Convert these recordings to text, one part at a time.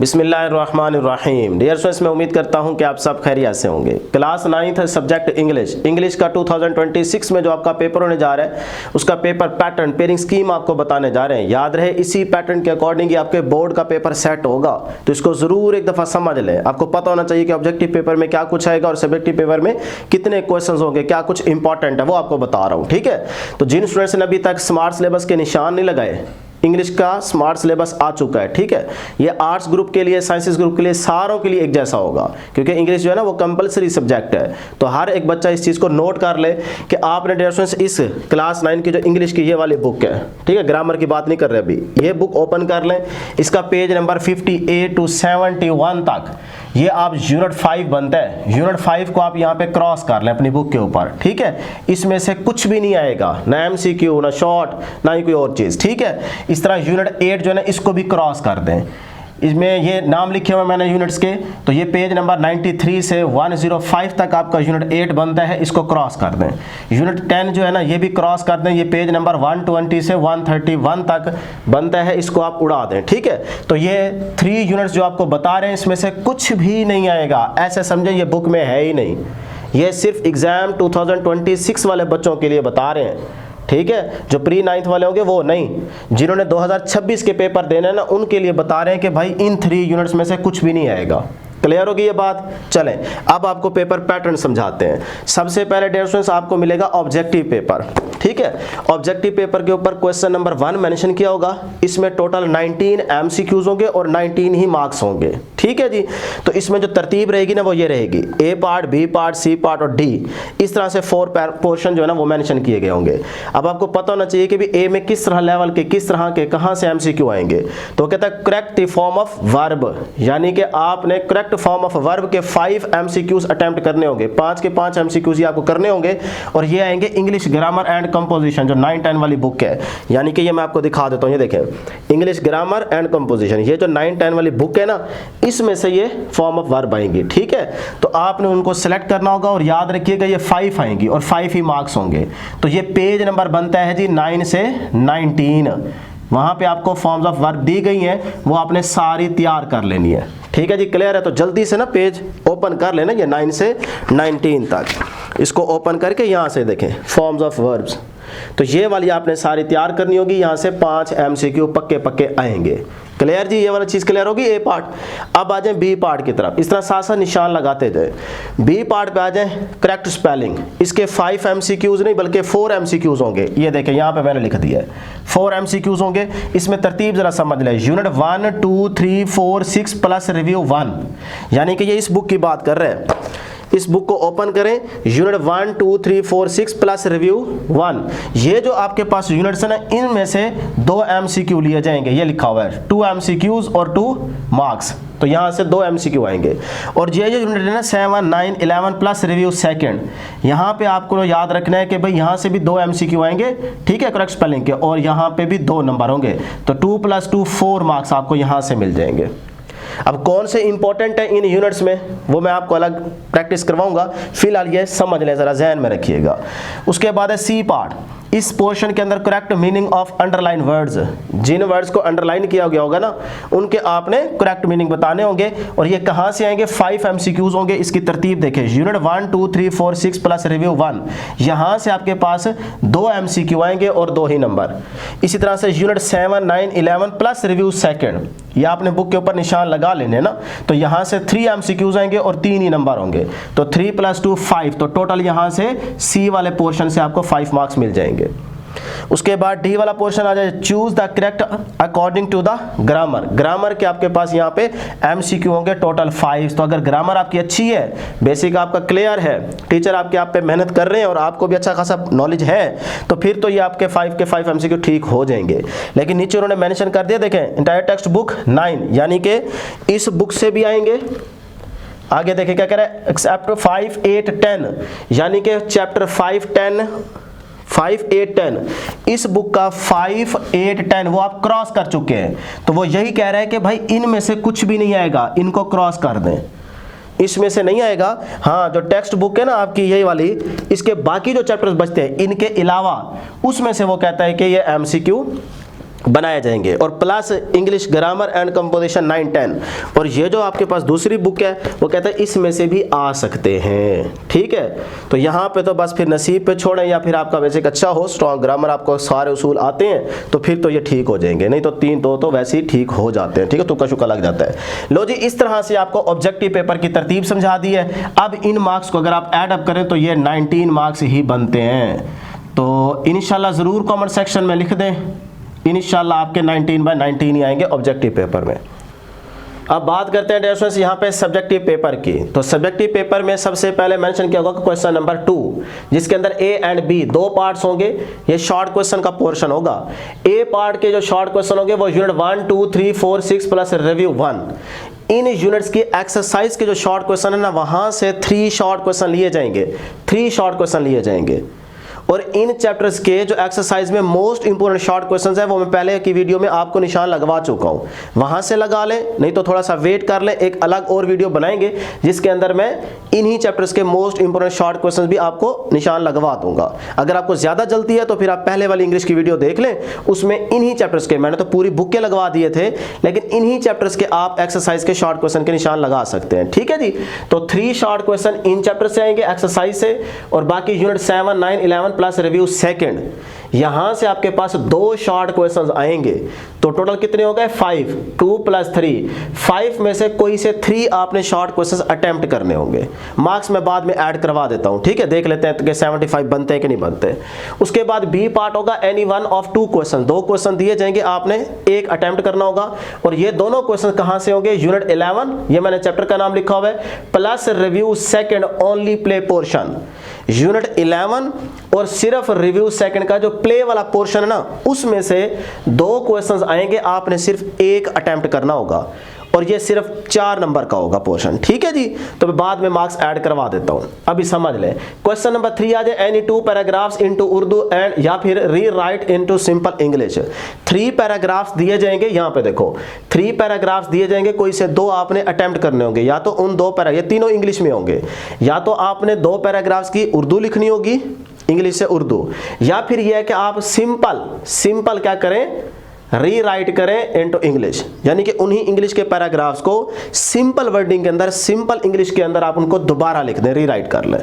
बिस्मिल्लाहिर्रहमानिर्रहीम। Dear students, मैं उम्मीद करता हूं कि आप सब खैरियत से होंगे। क्लास 9th सब्जेक्ट इंग्लिश का 2026 में जो आपका पेपर होने जा रहा है उसका पेपर पैटर्न पेयरिंग स्कीम आपको बताने जा रहे हैं। याद रहे इसी पैटर्न के अकॉर्डिंग ही आपके बोर्ड का पेपर सेट होगा, तो इसको ज़रूर एक दफ़ा समझ लें। आपको पता होना चाहिए कि ऑब्जेक्टिव पेपर में क्या कुछ आएगा और सब्जेक्टिव पेपर में कितने क्वेश्चन होंगे, क्या कुछ इंपॉर्टेंट है वो आपको बता रहा हूँ। ठीक है, तो जिन स्टूडेंट्स ने अभी तक स्मार्ट सिलेबस के निशान नहीं लगाए, इंग्लिश का स्मार्ट सिलेबस आ चुका है। ठीक है, ये आर्ट्स ग्रुप के लिए, साइंसेस ग्रुप के लिए, सारों के लिए एक जैसा होगा, क्योंकि इंग्लिश जो है ना वो कंपलसरी सब्जेक्ट है। तो हर एक बच्चा इस चीज़ को नोट कर ले कि आपने डियर स्टूडेंट्स इस क्लास 9 की जो इंग्लिश की ये वाली बुक है, ठीक है, ग्रामर की बात नहीं कर रहे अभी, ये बुक ओपन कर लें। इसका पेज नंबर 58 to 71 तक ये आप यूनिट 5 बनता है। यूनिट 5 को आप यहाँ पे क्रॉस कर लें अपनी बुक के ऊपर। ठीक है, इसमें से कुछ भी नहीं आएगा, ना MCQ, ना शॉर्ट, ना ही कोई और चीज़। ठीक है, इस तरह यूनिट 8 जो है ना इसको भी क्रॉस कर दें। इसमें ये नाम लिखे हुए मैंने यूनिट्स के, तो ये पेज नंबर 93 से 105 तक आपका यूनिट 8 बनता है, इसको क्रॉस कर दें। यूनिट 10 जो है ना ये भी क्रॉस कर दें, ये पेज नंबर 120 से 131 तक बनता है, इसको आप उड़ा दें। ठीक है, तो ये 3 यूनिट्स जो आपको बता रहे हैं इसमें से कुछ भी नहीं आएगा, ऐसे समझें ये बुक में है ही नहीं। ये सिर्फ एग्जाम 2026 वाले बच्चों के लिए बता रहे हैं। ठीक है, जो प्री 9th वाले होंगे वो नहीं, जिन्होंने 2026 के पेपर देने हैं ना उनके लिए बता रहे हैं कि भाई इन 3 यूनिट्स में से कुछ भी नहीं आएगा। क्लियर होगी ये बात? चलें अब आपको पेपर पैटर्न समझाते हैं। सबसे पहले डियर स्टूडेंट्स आपको मिलेगा ऑब्जेक्टिव पेपर। ठीक है, ऑब्जेक्टिव पेपर के ऊपर क्वेश्चन नंबर 1 मेंशन किया होगा, इसमें टोटल 19 MCQs होंगे और 19 ही मार्क्स होंगे। ठीक है जी, तो इसमें जो तरतीब रहेगी ना वो ये रहेगी, A part, B part, C part और D, इस तरह से 4 पोर्शन जो है ना वो मेंशन किए गए होंगे। अब आपको पता होना चाहिए कि भी A में किस तरह लेवल के, किस तरह के, कहाँ से MCQ आएंगे। तो कहता है करेक्ट फॉर्म ऑफ वर्ब, यानी कि आपने करेक्ट फॉर्म ऑफ वर्ब के 5 MCQs अटेम्प्ट करने होंगे, 5 के 5 MCQs ही आपको करने होंगे, और ये आएंगे इंग्लिश ग्रामर एंड कंपोजिशन जो 9-10 वाली बुक है। यानी कि ये मैं आपको दिखा देता हूँ, ये देखें इंग्लिश ग्रामर एंड कंपोजिशन, ये जो 9-10 वाली बुक है ना इसमें से ये फॉर्म ऑफ वर्ब आएंगी। ठीक है, तो आपने उनको सेलेक्ट करना होगा और याद रखिएगा ये 5 आएंगी और 5 ही मार्क्स होंगे। तो ये पेज नंबर बनता है जी 9 से 19, वहां पे आपको फॉर्म्स ऑफ वर्ब दी गई हैं, वो आपने सारी तैयार कर लेनी है। ठीक है जी, क्लियर है? तो जल्दी से ना पेज ओपन कर लेना, ये 9 से 19 तक इसको ओपन करके यहाँ से देखें फॉर्म्स ऑफ वर्ब्स, तो ये वाली आपने सारी तैयार करनी होगी। यहाँ से 5 MCQ पक्के पक्के आएंगे। क्लियर जी, ये वाला चीज़ क्लियर होगी A पार्ट। अब आ जाए B पार्ट की तरफ, इस तरह साथ साथ निशान लगाते जाए। B पार्ट पे आ जाए करेक्ट स्पेलिंग, इसके 5 MCQs नहीं बल्कि 4 MCQs होंगे। ये देखें यहाँ पे मैंने लिख दिया है 4 MCQs होंगे। इसमें तरतीब जरा समझ लें, यूनिट 1, 2, 3, 4, 6 प्लस रिव्यू 1, यानी कि ये इस बुक की बात कर रहे हैं। इस बुक को ओपन करें, यूनिट 1, 2, 3, 4, 6 प्लस रिव्यू 1, ये जो आपके पास यूनिट्स है ना इनमें से 2 MCQ लिए जाएंगे। ये लिखा हुआ है 2 MCQs और 2 मार्क्स, तो यहाँ से 2 MCQ आएंगे। और ये जो यूनिट है ना 7, 9, 11 प्लस रिव्यू सेकंड, यहाँ पे आपको याद रखना है कि भाई यहाँ से भी 2 MCQ आएंगे। ठीक है, करेक्ट स्पेलिंग के, और यहाँ पे भी 2 नंबर होंगे, तो 2 + 2 4 मार्क्स आपको यहाँ से मिल जाएंगे। अब कौन से इंपॉर्टेंट है इन यूनिट्स में वो मैं आपको अलग प्रैक्टिस करवाऊंगा, फिलहाल ये समझ लें, जरा जहन में रखिएगा। उसके बाद है C पार्ट, इस पोर्शन के अंदर correct meaning of underline words, जिन वर्ड्स को अंडरलाइन किया गया होगा ना उनके आपने करेक्ट मीनिंग बताने होंगे। और ये कहाँ से आएंगे? 5 MCQs होंगे। इसकी तरतीब देखें, यूनिट 1, 2, 3, 4, 6 प्लस रिव्यू 1, यहाँ से आपके पास 2 MCQ आएंगे और 2 ही नंबर। इसी तरह से यूनिट 7, 9, 11 प्लस रिव्यू सेकंड, ये आपने बुक के ऊपर निशान लगा लेने ना, तो यहाँ से 3 MCQs आएंगे और 3 ही नंबर होंगे, तो 3 + 2 5, तो टोटल यहाँ से C वाले पोर्शन से आपको 5 मार्क्स मिल जाएंगे। उसके बाद D वाला पोर्शन आ जाए, choose the correct according to the grammar. Grammar के आपके पास यहाँ पे MCQ होंगे टोटल 5। तो अगर ग्रामर आपकी अच्छी है, बेसिक आपका क्लियर है, टीचर आपके आप पे मेहनत कर रहे हैं और आपको भी अच्छा खासा नॉलेज है, तो फिर तो ये आपके 5 के 5 MCQ ठीक हो जाएंगे। लेकिन नीचे उन्होंने मेंशन कर दिया, देखें इंटायर टेक्स्ट बुक 9, यानी कि इस बुक से भी आएंगे। आगे देखें क्या कह रहा है, चैप्टर 5, 8, 10, यानी कि चैप्टर 5, 10, 5, 8, 10, इस बुक का 5, 8, 10 वो आप क्रॉस कर चुके हैं। तो वो यही कह रहा है कि भाई इनमें से कुछ भी नहीं आएगा, इनको क्रॉस कर दें, इसमें से नहीं आएगा। हाँ, जो टेक्स्ट बुक है ना आपकी यही वाली, इसके बाकी जो चैप्टर्स बचते हैं इनके अलावा, उसमें से वो कहता है कि ये MCQ बनाए जाएंगे, और plus English grammar and composition 9-10। और ये जो आपके पास दूसरी बुक है वो कहता है इसमें से भी आ सकते हैं, ठीक है। तो यहाँ पे तो बस फिर नसीब पे छोड़ें, या फिर आपका बेसिक अच्छा हो, स्ट्रॉन्ग ग्रामर, आपको सारे उसूल आते हैं तो फिर तो ये ठीक हो जाएंगे, नहीं तो 3-2 तो वैसे ही ठीक हो जाते हैं, ठीक है, तुक्का शुक्का लग जाता है। लो जी, इस तरह से आपको ऑब्जेक्टिव पेपर की तरतीब समझा दी है। अब इन मार्क्स को अगर आप ऐड अप करें तो ये 19 मार्क्स ही बनते हैं। तो इंशाल्लाह ज़रूर कमेंट सेक्शन में लिख दें, इंशाल्लाह आपके 19/19 ही आएंगे ऑब्जेक्टिव पेपर में। अब बात करते हैं डियर स्टूडेंट्स यहाँ पे सब्जेक्टिव पेपर की। तो सब्जेक्टिव पेपर में सबसे पहले मेंशन किया होगा क्वेश्चन नंबर 2, जिसके अंदर ए एंड बी 2 पार्ट्स होंगे। ये शॉर्ट क्वेश्चन का पोर्शन होगा। ए पार्ट के जो शॉर्ट क्वेश्चन होंगे वो यूनिट 1, 2, 3, 4, 6 प्लस रिव्यू 1। इन यूनिट्स की एक्सरसाइज के जो शॉर्ट क्वेश्चन है ना, वहां से 3 शॉर्ट क्वेश्चन लिए जाएंगे, 3 शॉर्ट क्वेश्चन लिए जाएंगे। और इन चैप्टर्स के जो एक्सरसाइज में मोस्ट इंपोर्टेंट शॉर्ट क्वेश्चंस है वो मैं पहले की वीडियो में आपको निशान लगवा चुका हूं, वहां से लगा लें, नहीं तो थोड़ा सा वेट कर लें, एक अलग और वीडियो बनाएंगे जिसके अंदर मैं इन्हीं चैप्टर्स के मोस्ट इंपोर्टेंट शॉर्ट क्वेश्चंस भी आपको निशान लगवा दूंगा। अगर आपको ज्यादा जल्दी है तो फिर आप पहले वाली इंग्लिश की वीडियो देख लें, उसमें इन्हीं चैप्टर्स के, मैंने तो पूरी बुक के लगवा दिए थे, लेकिन इन्हीं चैप्टर्स के आप एक्सरसाइज के शॉर्ट क्वेश्चन के निशान लगा सकते हैं, ठीक है जी। तो 3 शॉर्ट क्वेश्चन इन चैप्टर से आएंगे एक्सरसाइज से, और बाकी यूनिट 7, 9, 11 प्लस रिव्यू सेकंड, यहां से आपके पास 2 शॉर्ट क्वेश्चंस आएंगे। तो टोटल कितने हो गए? 5, 2 + 3, 5 में से कोई से 3 आपने शॉर्ट क्वेश्चंस अटेम्प्ट करने होंगे। मार्क्स मैं बाद में ऐड करवा देता हूं, ठीक है, देख लेते हैं कि 75 बनते हैं कि नहीं बनते। उसके बाद बी पार्ट होगा any one of 2 question, 2 question दिए जाएंगे, आपने एक अटेम्प्ट करना होगा। और ये दोनों क्वेश्चन कहां से होंगे? यूनिट 11, ये मैंने चैप्टर का नाम लिखा हुआ है, plus review second only play portion. Unit 11 और सिर्फ रिव्यू सेकंड का जो प्ले वाला पोर्शन है ना, उसमें से 2 क्वेश्चंस आएंगे, आपने सिर्फ एक अटेम्प्ट करना होगा, और ये सिर्फ 4 नंबर का होगा पोर्शन, ठीक है जी। तो मैं बाद में मार्क्स ऐड करवा देता हूं, अभी समझ लें। क्वेश्चन नंबर 3 आ जाए, any 2 paragraphs into Urdu and, या फिर rewrite into simple English. 3 paragraphs दिए जाएंगे, यहां पे देखो 3 पैराग्राफ्स दिए जाएंगे, कोई से 2 आपने अटेम्प्ट करने होंगे, या तो उन 2 पैरा, ये तीनों इंग्लिश में होंगे, या तो आपने 2 पैराग्राफ्स की उर्दू लिखनी होगी, इंग्लिश से उर्दू, या फिर यह है कि आप सिंपल क्या करें, रीराइट करें इनटू इंग्लिश, यानी कि उन्हीं इंग्लिश के पैराग्राफ्स को सिंपल वर्डिंग के अंदर, सिंपल इंग्लिश के अंदर आप उनको दोबारा लिख दें, रीराइट कर लें।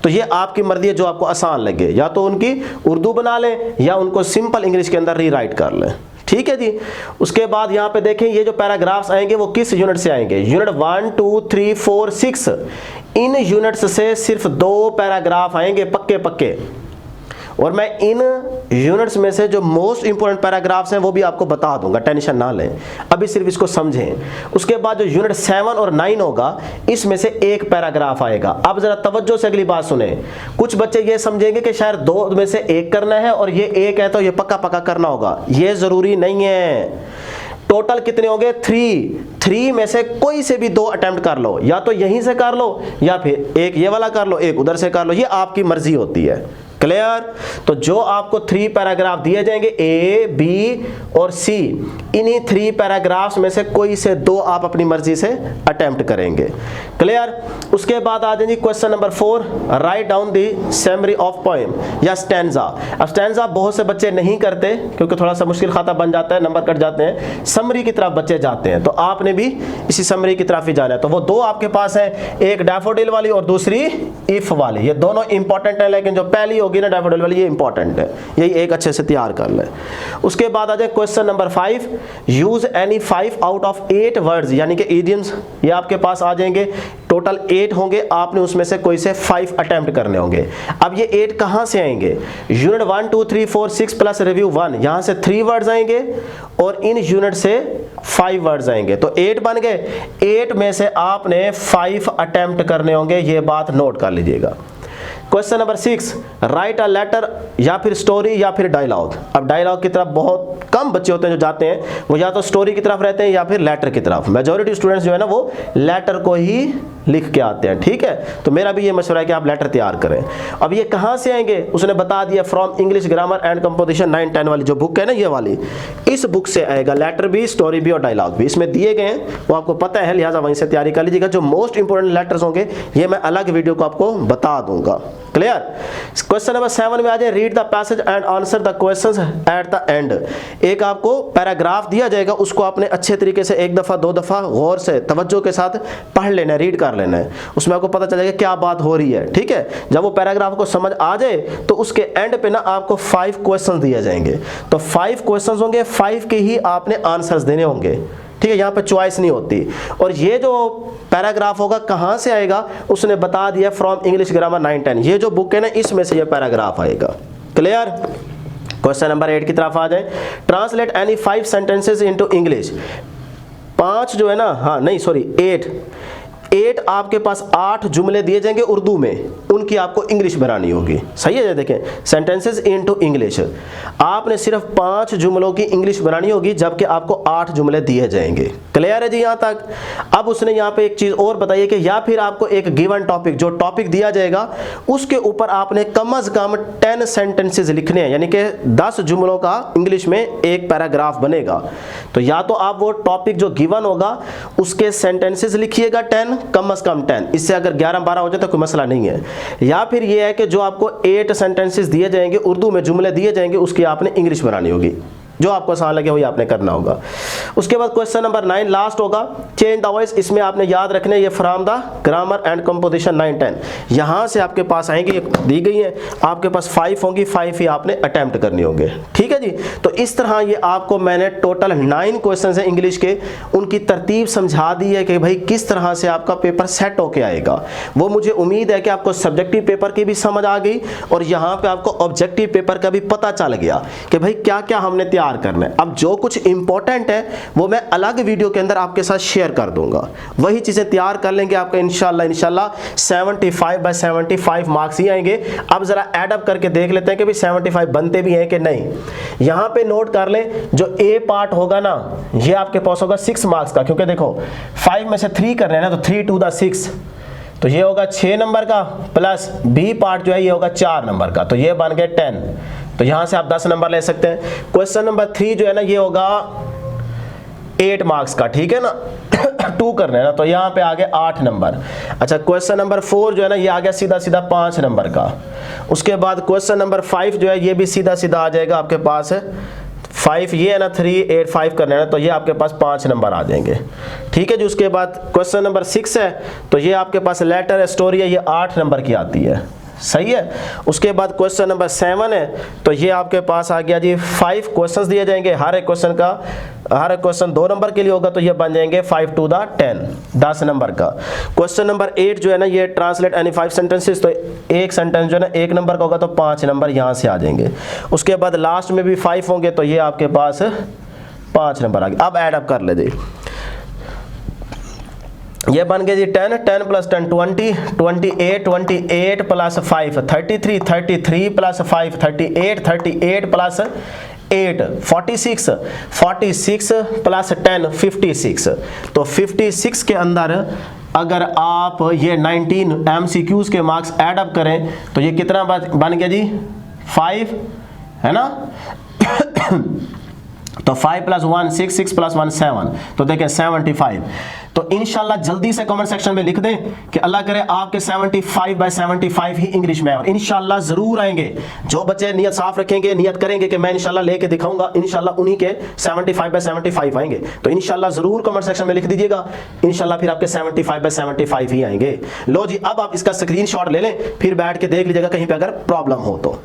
तो ये आपकी मर्जी है, जो आपको आसान लगे, या तो उनकी उर्दू बना लें या उनको सिंपल इंग्लिश के अंदर रीराइट कर लें, ठीक है जी। उसके बाद यहां पे देखें, ये जो पैराग्राफ्स आएंगे वो किस यूनिट से आएंगे? यूनिट 1, 2, 3, 4, 6। इन यूनिट्स से सिर्फ 2 पैराग्राफ आएंगे पक्के, और मैं इन यूनिट्स में से जो मोस्ट इंपोर्टेंट पैराग्राफ्स हैं वो भी आपको बता दूंगा, टेंशन ना लें, अभी सिर्फ इसको समझें। उसके बाद जो यूनिट 7 और 9 होगा, इसमें से एक पैराग्राफ आएगा। अब जरा तवज्जो से अगली बात सुने। कुछ बच्चे ये समझेंगे कि शायद 2 में से एक करना है, और ये एक है तो ये पक्का करना होगा, ये जरूरी नहीं है। टोटल कितने होंगे? 3 में से कोई से भी 2 अटेम्प्ट कर लो, या तो यहीं से कर लो, या फिर एक ये वाला कर लो, एक उधर से कर लो, ये आपकी मर्जी होती है, क्लियर। तो जो आपको 3 पैराग्राफ दिए जाएंगे, ए, बी और सी, इन्हीं 3 पैराग्राफ्स में से कोई से 2 आप अपनी मर्जी से अटेम्प्ट करेंगे, क्लियर। उसके बाद आ जाएंगे question number 4, write down the summary of poem या स्टैंजा। अब स्टैंजा बहुत से बच्चे नहीं करते क्योंकि थोड़ा सा मुश्किल खाता बन जाता है, नंबर कट जाते हैं, समरी की तरफ बच्चे जाते हैं, तो आपने भी इसी समरी की तरफ ही जाना है। तो वो 2 आपके पास है, एक डैफोडिल वाली और दूसरी इफ वाली, ये दोनों इंपॉर्टेंट है, लेकिन जो पहली होगी ना डैफोडिल वाली, ये इंपॉर्टेंट है, यही एक अच्छे से तैयार कर ले। उसके बाद आ जाए question number 5, use any 5 out of 8 words, यानी कि इडियम्स, ये आपके पास आ जाएंगे, टोटल 8 होंगे, आपने उसमें से कोई से 5 अटेम्प्ट करने होंगे। अब ये 8 कहां से आएंगे? यूनिट 1, 2, 3, 4, 6 प्लस रिव्यू 1, यहां से 3 वर्ड्स आएंगे, और इन यूनिट से 5 वर्ड्स आएंगे, तो 8 बन गए। 8 में से आपने 5 अटेम्प्ट करने होंगे, ये बात नोट कर लीजिएगा। Question number 6, write a letter, या फिर स्टोरी या फिर डायलॉग। अब डायलॉग की तरफ बहुत कम बच्चे होते हैं जो जाते हैं, वो या तो स्टोरी की तरफ रहते हैं या फिर लेटर की तरफ। मेजॉरिटी स्टूडेंट्स जो है ना वो लेटर को ही लिख के आते हैं, ठीक है। तो मेरा भी ये मशवरा है कि आप लेटर तैयार करें। अब ये कहां से आएंगे? उसने बता दिया, from English grammar and composition 9-10 वाली जो बुक है ना, ये वाली, इस बुक से आएगा लेटर भी, स्टोरी भी और डायलॉग भी, इसमें दिए गए हैं, वो आपको पता है, लिहाजा वहीं से तैयारी कर लीजिएगा। जो मोस्ट इंपोर्टेंट लेटर्स होंगे ये मैं अलग वीडियो को आपको बता दूंगा। क्लियर। क्वेश्चन नंबर 7 में आ जाए, read the passage and answer the questions at the end. एक आपको पैराग्राफ दिया जाएगा, उसको आपने अच्छे तरीके से 1 दफ़ा 2 दफ़ा गौर से तवज्जो के साथ पढ़ लेना है, रीड कर लेना है, उसमें आपको पता चलेगा क्या बात हो रही है। ठीक है, जब वो पैराग्राफ को समझ आ जाए तो उसके एंड पे ना आपको 5 क्वेश्चन दिए जाएंगे। तो 5 क्वेश्चन होंगे, 5 के ही आपने आंसर्स देने होंगे। ठीक है, यहाँ पे चॉइस नहीं होती। और ये जो पैराग्राफ होगा कहाँ से आएगा, उसने बता दिया, फ्रॉम इंग्लिश ग्रामर 9-10। ये जो बुक है ना, इसमें से ये पैराग्राफ आएगा। क्लियर। क्वेश्चन नंबर 8 की तरफ आ जाए, translate any 5 sentences into English. 5 जो है ना, हाँ नहीं सॉरी 8 आपके पास 8 जुमले दिए जाएंगे उर्दू में, उनकी आपको इंग्लिश बनानी होगी। सही है, देखें सेंटेंसेस इनटू इंग्लिश, आपने सिर्फ 5 जुमलों की इंग्लिश बनानी होगी, जबकि आपको 8 जुमले दिए जाएंगे। क्लियर है जी यहाँ तक। अब उसने यहाँ पे एक चीज़ और बताइए कि या फिर आपको एक गिवन टॉपिक, जो टॉपिक दिया जाएगा उसके ऊपर आपने कम अज़ कम 10 सेंटेंसेस लिखने हैं, यानी कि 10 जुमलों का इंग्लिश में एक पैराग्राफ बनेगा। तो या तो आप वो टॉपिक जो गिवन होगा उसके सेंटेंसेस लिखिएगा 10, कम से कम 10, इससे अगर 11-12 हो जाए तो कोई मसला नहीं है। या फिर ये है कि जो आपको 8 सेंटेंसेस दिए जाएंगे उर्दू में, जुमले दिए जाएंगे, उसकी आपने इंग्लिश बनानी होगी, जो आपको आसान लगे वही आपने करना होगा। उसके बाद क्वेश्चन नंबर 9 लास्ट होगा, चेंज द वॉइस। इसमें आपने याद रखना है ये from the grammar and composition 9-10, यहाँ से आपके पास आएंगे, दी गई है आपके पास 5 होंगी, 5 ही आपने अटेम्प्ट करनी होंगे। ठीक है जी। तो इस तरह ये आपको मैंने टोटल 9 क्वेश्चन है इंग्लिश के, उनकी तरतीब समझा दी है कि भाई किस तरह से आपका पेपर सेट होके आएगा। वो मुझे उम्मीद है कि आपको सब्जेक्टिव पेपर की भी समझ आ गई और यहाँ पे आपको ऑब्जेक्टिव पेपर का भी पता चल गया कि भाई क्या क्या हमने तैयार करना है। अब जो कुछ इंपॉर्टेंट है वो मैं अलग वीडियो के अंदर आपके साथ शेयर कर दूंगा, वही चीजें तैयार कर लेंगे, आपका इंशाल्लाह 75/75 मार्क्स ही आएंगे। अब जरा ऐड अप करके देख लेते हैं कि भाई 75 बनते भी हैं कि नहीं। यहां पे नोट कर लें, जो ए पार्ट होगा ना ये आपके पास होगा 6 मार्क्स का, क्योंकि देखो 5 में से 3 कर रहे हैं ना, तो 3 2 6, तो ये होगा 6 नंबर का, प्लस बी पार्ट जो है ये होगा 4 नंबर का, तो ये बन गए 10। तो यहां से आप 10 नंबर ले सकते हैं। क्वेश्चन नंबर 3 जो है ना ये होगा 8 मार्क्स का, ठीक है ना 2 करने हैं ना, तो यहाँ पे आ गए 8 नंबर। अच्छा, क्वेश्चन नंबर 4 जो है ना ये आ गया सीधा सीधा 5 नंबर का। उसके बाद क्वेश्चन नंबर 5 जो है ये भी सीधा सीधा आ जाएगा आपके पास है 5, ये है ना 3 8 5 करना है ना, तो ये आपके पास 5 नंबर आ जाएंगे। ठीक है जी। उसके बाद क्वेश्चन नंबर 6 है, तो ये आपके पास लेटर स्टोरी है, ये 8 नंबर की आती है। सही है। उसके बाद क्वेश्चन नंबर 7 है, तो ये आपके पास आ गया जी 5 क्वेश्चंस दिए जाएंगे, हर एक क्वेश्चन 2 नंबर के लिए होगा, तो ये बन जाएंगे 5 to the 10, 10 नंबर का। क्वेश्चन नंबर 8 जो है ना ये ट्रांसलेट एनी 5 सेंटेंसेस, तो एक सेंटेंस जो है ना 1 नंबर का होगा, तो 5 नंबर यहाँ से आ जाएंगे। उसके बाद लास्ट में भी 5 होंगे, तो ये आपके पास 5 नंबर आ गए। अब ऐड अप कर ले जी, ये बन गए जी 10 10 + 10 20 28 28 + 5 33 33 + 5 38 38 + 8 46 46 + 10 56। तो 56 के अंदर अगर आप ये 19 MCQs के मार्क्स ऐड अप करें तो ये कितना बन गया जी 5, है ना तो 5 + 1 6 6 + 1 7, तो देखें 75। तो इंशाल्लाह जल्दी से कमेंट सेक्शन में लिख दें कि अल्लाह करे आपके 75/75 ही इंग्लिश में, और इंशाल्लाह जरूर आएंगे। जो बच्चे नियत साफ रखेंगे, नियत करेंगे कि मैं इंशाल्लाह लेके दिखाऊंगा, इंशाल्लाह उन्हीं के 75/75 आएंगे। तो इंशाल्लाह जरूर कमेंट सेक्शन में लिख दीजिएगा, इंशाल्लाह फिर आपके 75/75 ही आएंगे। लो जी, अब आप इसका स्क्रीनशॉट ले लें, फिर बैठ के देख लीजिएगा कहीं पे अगर प्रॉब्लम हो तो।